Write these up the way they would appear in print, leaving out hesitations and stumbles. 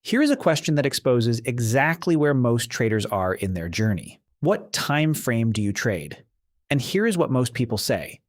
Here is a question that exposes exactly where most traders are in their journey. What time frame do you trade? And here is what most people say.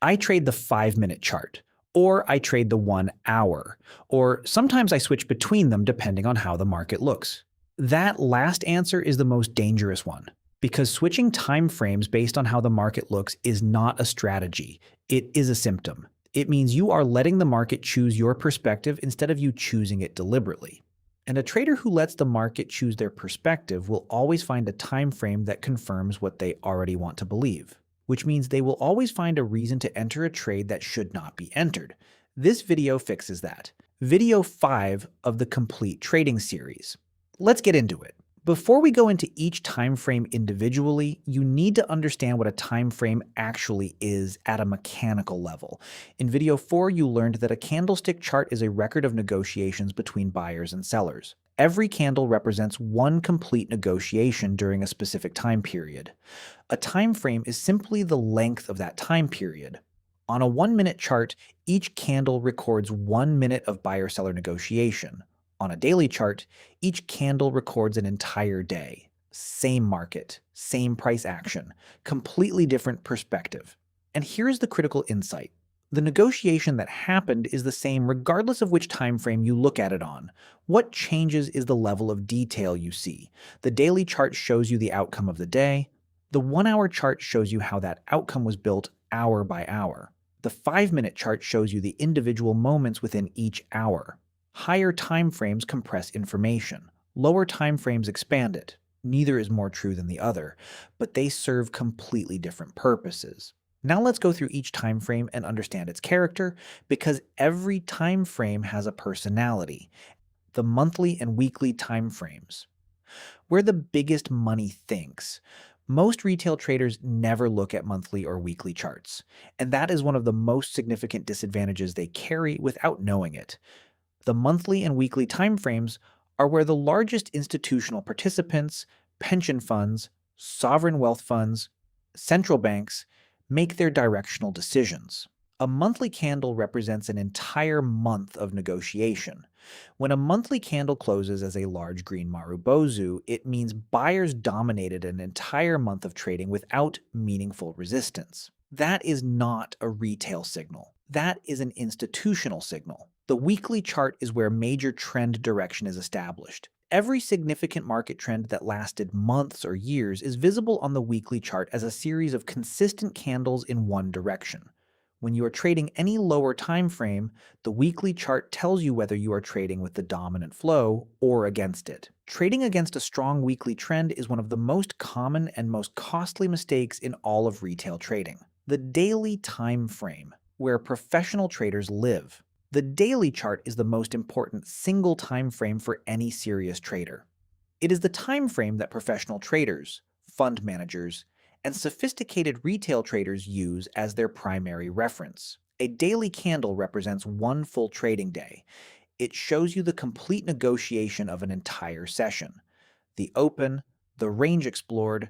I trade the 5-minute chart, or I trade the 1 hour, or sometimes I switch between them depending on how the market looks. That last answer is the most dangerous one, because switching time frames based on how the market looks is not a strategy. It is a symptom. It means you are letting the market choose your perspective instead of you choosing it deliberately. And a trader who lets the market choose their perspective will always find a time frame that confirms what they already want to believe, which means they will always find a reason to enter a trade that should not be entered. This video fixes that. Video 5 of the complete trading series. Let's get into it. Before we go into each time frame individually, you need to understand what a time frame actually is at a mechanical level. In video 4, you learned that a candlestick chart is a record of negotiations between buyers and sellers. Every candle represents one complete negotiation during a specific time period. A time frame is simply the length of that time period. On a 1-minute chart, each candle records 1 minute of buyer-seller negotiation. On a daily chart, each candle records an entire day. Same market, same price action, completely different perspective. And here's the critical insight. The negotiation that happened is the same regardless of which time frame you look at it on. What changes is the level of detail you see. The daily chart shows you the outcome of the day. The 1-hour chart shows you how that outcome was built hour by hour. The 5-minute chart shows you the individual moments within each hour. Higher time frames compress information. Lower time frames expand it. Neither is more true than the other, but they serve completely different purposes. Now let's go through each time frame and understand its character, because every time frame has a personality. The monthly and weekly time frames. Where the biggest money thinks. Most retail traders never look at monthly or weekly charts, and that is one of the most significant disadvantages they carry without knowing it. The monthly and weekly timeframes are where the largest institutional participants, pension funds, sovereign wealth funds, central banks make their directional decisions. A monthly candle represents an entire month of negotiation. When a monthly candle closes as a large green marubozu, it means buyers dominated an entire month of trading without meaningful resistance. That is not a retail signal. That is an institutional signal. The weekly chart is where major trend direction is established. Every significant market trend that lasted months or years is visible on the weekly chart as a series of consistent candles in one direction. When you are trading any lower time frame, the weekly chart tells you whether you are trading with the dominant flow or against it. Trading against a strong weekly trend is one of the most common and most costly mistakes in all of retail trading. The daily time frame, where professional traders live. The daily chart is the most important single time frame for any serious trader. It is the time frame that professional traders, fund managers, and sophisticated retail traders use as their primary reference. A daily candle represents one full trading day. It shows you the complete negotiation of an entire session, the open, the range explored,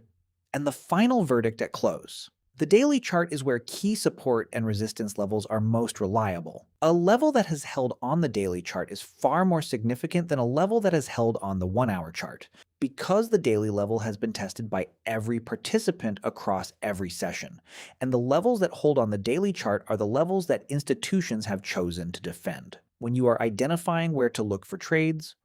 and the final verdict at close. The daily chart is where key support and resistance levels are most reliable. A level that has held on the daily chart is far more significant than a level that has held on the 1-hour chart, because the daily level has been tested by every participant across every session, and the levels that hold on the daily chart are the levels that institutions have chosen to defend. When you are identifying where to look for trades,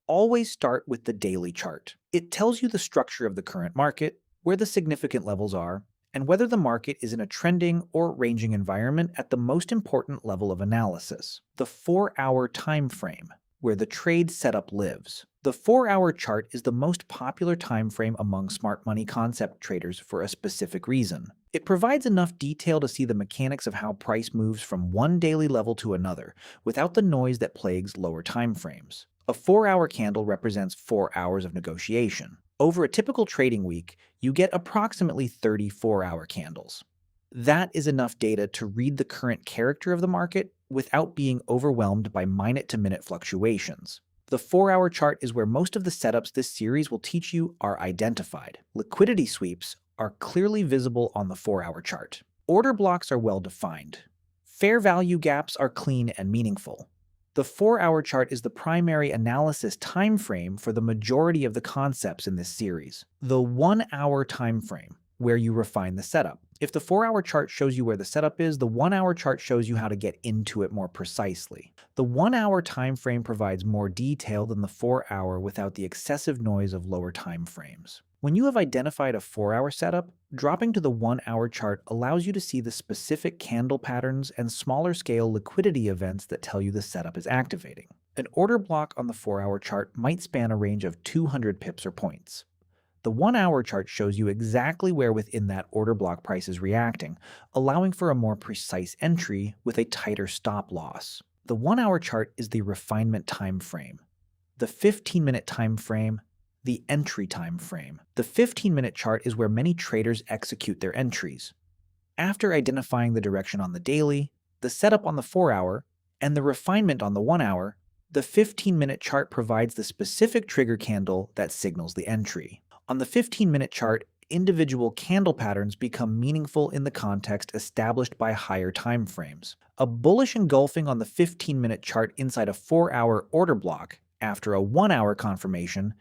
always start with the daily chart. It tells you the structure of the current market, where the significant levels are, and whether the market is in a trending or ranging environment at the most important level of analysis, the 4-hour time frame, where the trade setup lives. The 4-hour chart is the most popular time frame among smart money concept traders for a specific reason. It provides enough detail to see the mechanics of how price moves from one daily level to another, without the noise that plagues lower time frames. A 4-hour candle represents 4 hours of negotiation. Over a typical trading week, you get approximately 34-hour candles. That is enough data to read the current character of the market without being overwhelmed by minute-to-minute fluctuations. The 4-hour chart is where most of the setups this series will teach you are identified. Liquidity sweeps are clearly visible on the 4-hour chart. Order blocks are well defined. Fair value gaps are clean and meaningful. The 4-hour chart is the primary analysis time frame for the majority of the concepts in this series. The 1-hour time frame, where you refine the setup. If the 4-hour chart shows you where the setup is, the 1-hour chart shows you how to get into it more precisely. The 1-hour time frame provides more detail than the 4-hour without the excessive noise of lower time frames. When you have identified a 4-hour setup, dropping to the 1-hour chart allows you to see the specific candle patterns and smaller scale liquidity events that tell you the setup is activating. An order block on the 4-hour chart might span a range of 200 pips or points. The 1-hour chart shows you exactly where within that order block price is reacting, allowing for a more precise entry with a tighter stop loss. The 1-hour chart is the refinement time frame. The 15-minute time frame, the entry time frame. The 15-minute chart is where many traders execute their entries. After identifying the direction on the daily, the setup on the 4-hour, and the refinement on the 1-hour, the 15-minute chart provides the specific trigger candle that signals the entry. On the 15-minute chart, individual candle patterns become meaningful in the context established by higher time frames. A bullish engulfing on the 15-minute chart inside a 4-hour order block after a 1-hour confirmation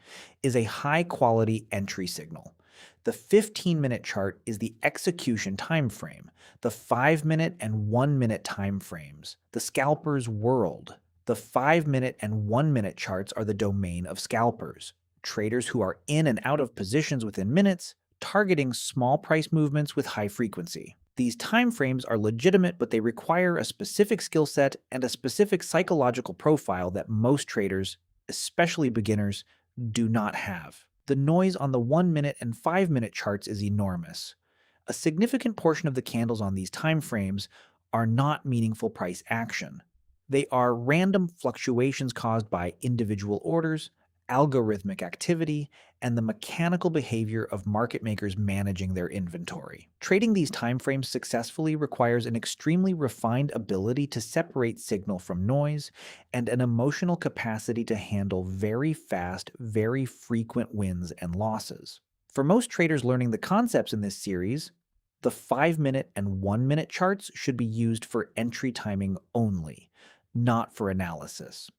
is a high-quality entry signal. The 15-minute chart is the execution time frame, the 5-minute and 1-minute time frames, the scalper's world. The 5-minute and 1-minute charts are the domain of scalpers, traders who are in and out of positions within minutes, targeting small price movements with high frequency. These time frames are legitimate, but they require a specific skill set and a specific psychological profile that most traders, especially beginners, do not have. The noise on the 1-minute and 5-minute charts is enormous. A significant portion of the candles on these time frames are not meaningful price action. They are random fluctuations caused by individual orders, algorithmic activity, and the mechanical behavior of market makers managing their inventory. Trading these timeframes successfully requires an extremely refined ability to separate signal from noise and an emotional capacity to handle very fast, very frequent wins and losses. For most traders learning the concepts in this series, the 5-minute and 1-minute charts should be used for entry timing only, not for analysis.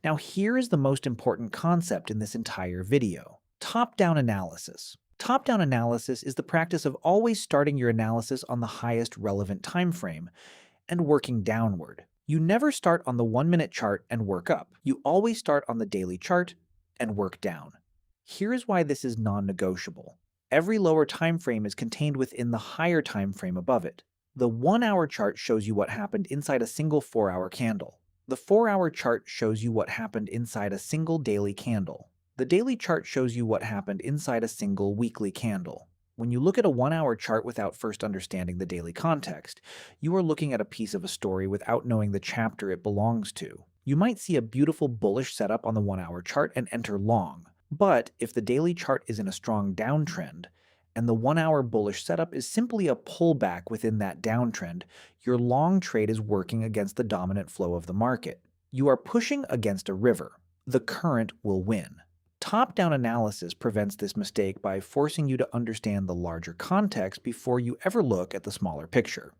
Now here is the most important concept in this entire video: top-down analysis. Top-down analysis is the practice of always starting your analysis on the highest relevant time frame and working downward. You never start on the 1-minute chart and work up. You always start on the daily chart and work down. Here is why this is non-negotiable. Every lower time frame is contained within the higher time frame above it. The 1-hour chart shows you what happened inside a single 4-hour candle. The 4-hour chart shows you what happened inside a single daily candle. The daily chart shows you what happened inside a single weekly candle. When you look at a 1-hour chart without first understanding the daily context, you are looking at a piece of a story without knowing the chapter it belongs to. You might see a beautiful bullish setup on the 1-hour chart and enter long. But if the daily chart is in a strong downtrend, and the 1-hour bullish setup is simply a pullback within that downtrend, your long trade is working against the dominant flow of the market. You are pushing against a river. The current will win. Top-down analysis prevents this mistake by forcing you to understand the larger context before you ever look at the smaller picture.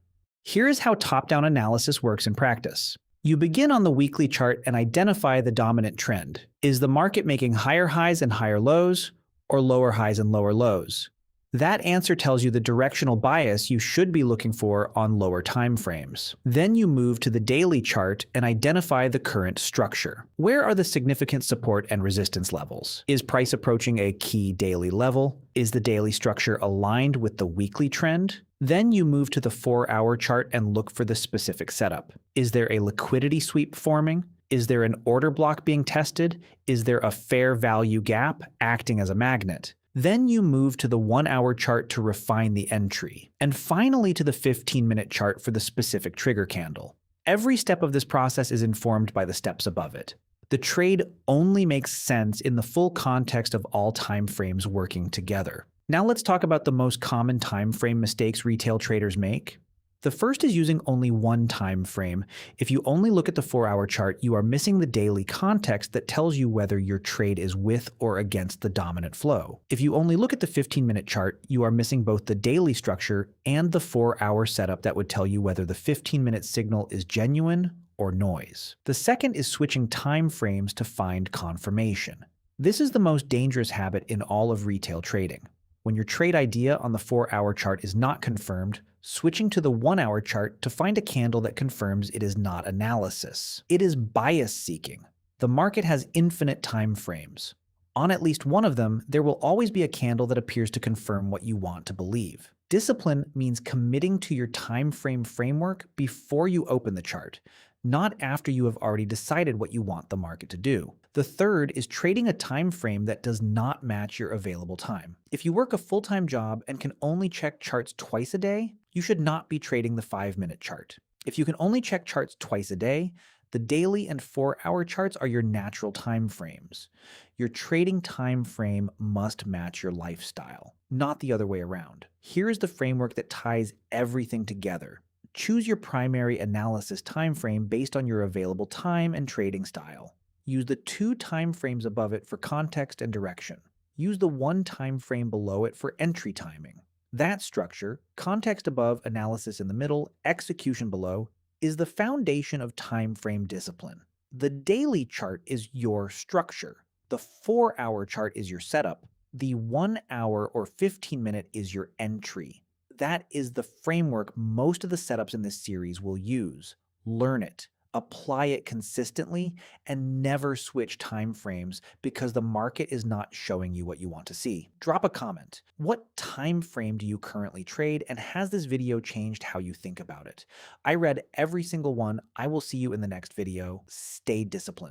Here is how top-down analysis works in practice. You begin on the weekly chart and identify the dominant trend. Is the market making higher highs and higher lows, or lower highs and lower lows? That answer tells you the directional bias you should be looking for on lower time frames. Then you move to the daily chart and identify the current structure. Where are the significant support and resistance levels? Is price approaching a key daily level? Is the daily structure aligned with the weekly trend? Then you move to the 4-hour chart and look for the specific setup. Is there a liquidity sweep forming? Is there an order block being tested? Is there a fair value gap acting as a magnet? Then you move to the 1-hour chart to refine the entry, and finally to the 15-minute chart for the specific trigger candle. Every step of this process is informed by the steps above it. The trade only makes sense in the full context of all time frames working together. Now let's talk about the most common time frame mistakes retail traders make. The first is using only one time frame. If you only look at the 4-hour chart, you are missing the daily context that tells you whether your trade is with or against the dominant flow. If you only look at the 15-minute chart, you are missing both the daily structure and the 4-hour setup that would tell you whether the 15-minute signal is genuine or noise. The second is switching time frames to find confirmation. This is the most dangerous habit in all of retail trading. When your trade idea on the 4-hour chart is not confirmed, switching to the 1-hour chart to find a candle that confirms it is not analysis. It is bias seeking. The market has infinite time frames. On at least one of them, there will always be a candle that appears to confirm what you want to believe. Discipline means committing to your time frame framework before you open the chart, not after you have already decided what you want the market to do. The third is trading a time frame that does not match your available time. If you work a full-time job and can only check charts twice a day, you should not be trading the 5-minute chart. If you can only check charts twice a day, the daily and 4-hour charts are your natural time frames. Your trading time frame must match your lifestyle, not the other way around. Here is the framework that ties everything together. Choose your primary analysis time frame based on your available time and trading style. Use the 2 time frames above it for context and direction. Use the 1 time frame below it for entry timing. That structure, context above, analysis in the middle, execution below, is the foundation of time frame discipline. The daily chart is your structure. The 4-hour chart is your setup. The 1-hour or 15-minute is your entry. That is the framework most of the setups in this series will use. Learn it, apply it consistently, and never switch time frames because the market is not showing you what you want to see. Drop a comment. What time frame do you currently trade, and has this video changed how you think about it? I read every single one. I will see you in the next video. Stay disciplined.